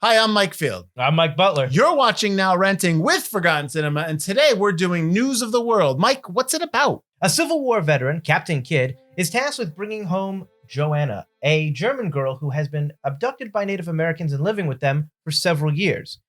Hi, I'm Mike Field. I'm Mike Butler. You're watching Now Renting with Forgotten Cinema, and today we're doing News of the World. Mike, what's it about? A Civil War veteran, Captain Kidd, is tasked with bringing home Joanna, a German girl who has been abducted by Native Americans and living with them for several years.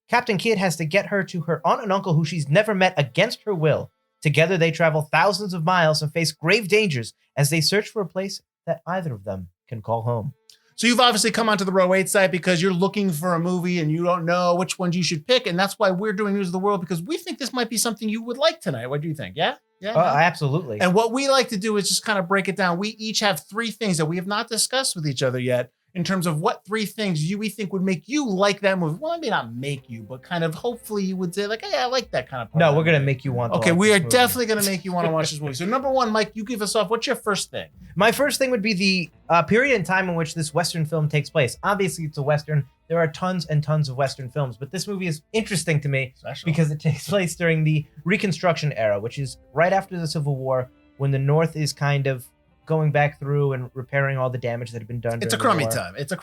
Captain Kidd has to get her to her aunt and uncle who she's never met against her will. Together they travel thousands of miles and face grave dangers as they search for a place that either of them can call home. So you've obviously come onto the Row8 site because you're looking for a movie and you don't know which ones you should pick. And that's why we're doing News of the World, because we think this might be something you would like tonight. What do you think? Yeah? Yeah. Absolutely. And what we like to do is just kind of break it down. We each have three things that we have not discussed with each other yet in terms of what three things we think would make you like that movie. Well, I may not make you, but kind of hopefully you would say like, hey, I like that kind of part. No, we're going to make you want to Okay, watch we are this movie. definitely going to make you want to watch this movie. So number one, Mike, you give us off. What's your first thing? My first thing would be the period in time in which this Western film takes place. Obviously, it's a Western. There are tons and tons of Western films, but this movie is interesting to me because it takes place during the Reconstruction Era, which is right after the Civil War, when the North is kind of going back through and repairing all the damage that had been done. It's a crummy time. It's a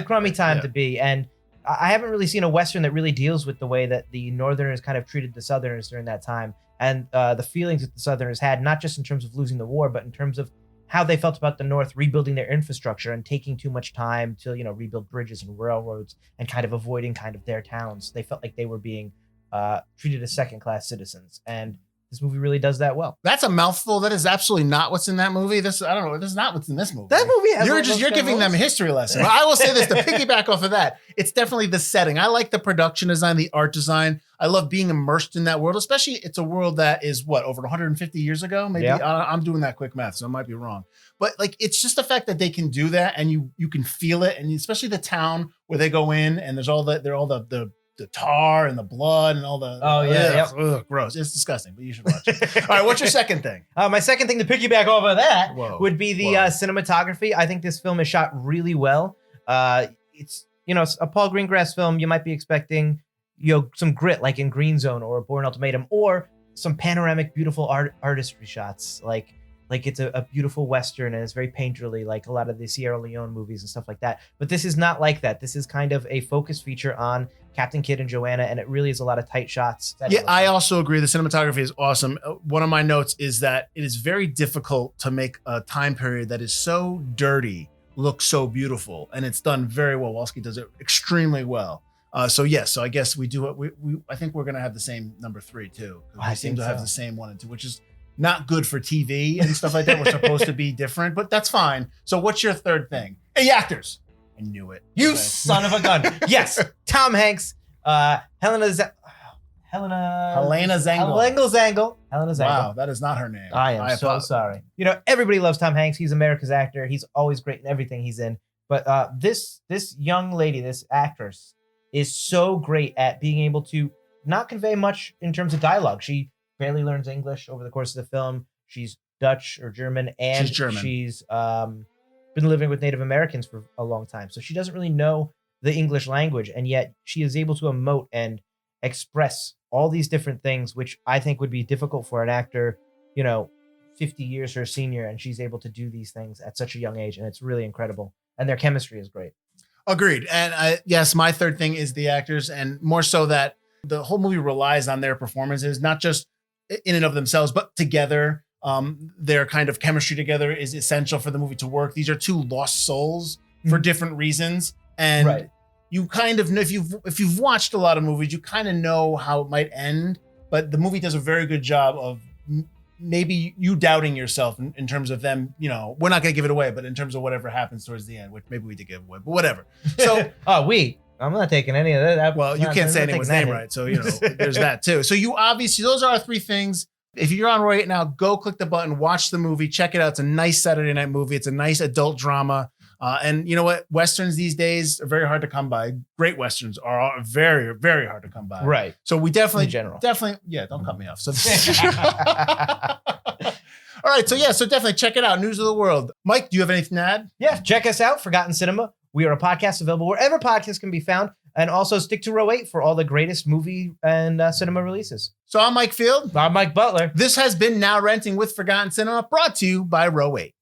crummy time to be. And I haven't really seen a Western that really deals with the way that the Northerners kind of treated the Southerners during that time. And the feelings that the Southerners had, not just in terms of losing the war, but in terms of how they felt about the North rebuilding their infrastructure and taking too much time to, rebuild bridges and railroads and kind of avoiding kind of their towns. They felt like they were being treated as second-class citizens. And this movie really does that well. That's a mouthful. That is absolutely not what's in that movie. This is not what's in this movie. That movie has you're giving them a history lesson. Well, I will say this to piggyback off of that. It's definitely the setting. I like the production design, the art design. I love being immersed in that world, especially it's a world that is over 150 years ago. Maybe I'm doing that quick math, so I might be wrong. But it's just the fact that they can do that and you can feel it, and especially the town where they go in and there's all the tar and the blood and all the gross. It's disgusting, but you should watch it. All right, what's your second thing? My second thing to piggyback off of that would be the cinematography. I think this film is shot really well. It's a Paul Greengrass film. You might be expecting some grit like in Green Zone or Born Ultimatum, or some panoramic beautiful artistry shots like it's a beautiful Western and it's very painterly, like a lot of the Sierra Leone movies and stuff like that. But this is not like that. This is kind of a focus feature on Captain Kidd and Joanna, and it really is a lot of tight shots. Yeah, I also agree. The cinematography is awesome. One of my notes is that it is very difficult to make a time period that is so dirty look so beautiful, and it's done very well. Walski does it extremely well. So I guess we do. I think we're gonna have the same number 3 too. We seem to have the same 1 and 2, which is not good for TV and stuff like that. We're supposed to be different, but that's fine. So what's your third thing? Hey, actors. I knew it. You son of a gun. Yes. Tom Hanks, Helena Zengel. Wow, that is not her name. I am so sorry. Everybody loves Tom Hanks. He's America's actor. He's always great in everything he's in. But this young lady, this actress, is so great at being able to not convey much in terms of dialogue. She barely learns English over the course of the film. She's Dutch or German, and she's been living with Native Americans for a long time. So she doesn't really know the English language, and yet she is able to emote and express all these different things, which I think would be difficult for an actor, 50 years her senior, and she's able to do these things at such a young age, and it's really incredible. And their chemistry is great. Agreed. And yes, my third thing is the actors, and more so that the whole movie relies on their performances, not just in and of themselves, but together. Their kind of chemistry together is essential for the movie to work. These are two lost souls for different reasons. And you kind of know, if you've watched a lot of movies, you kind of know how it might end, but the movie does a very good job of maybe you doubting yourself in terms of them, we're not going to give it away, but in terms of whatever happens towards the end, which maybe we did give away, but whatever. So, I'm not taking any of that. Well, you can't say anyone's name right. So, there's that too. So you obviously, those are our three things. If you're on Row8 now, go click the button, watch the movie, check it out. It's a nice Saturday night movie. It's a nice adult drama. And you know what? Westerns these days are very hard to come by. Great Westerns are very, very hard to come by. Right. So we definitely, don't cut me off. So, all right. So definitely check it out. News of the World. Mike, do you have anything to add? Yeah. Check us out. Forgotten Cinema. We are a podcast available wherever podcasts can be found. And also stick to Row8 for all the greatest movie and cinema releases. So I'm Mike Field. I'm Mike Butler. This has been Now Renting with Forgotten Cinema, brought to you by Row8.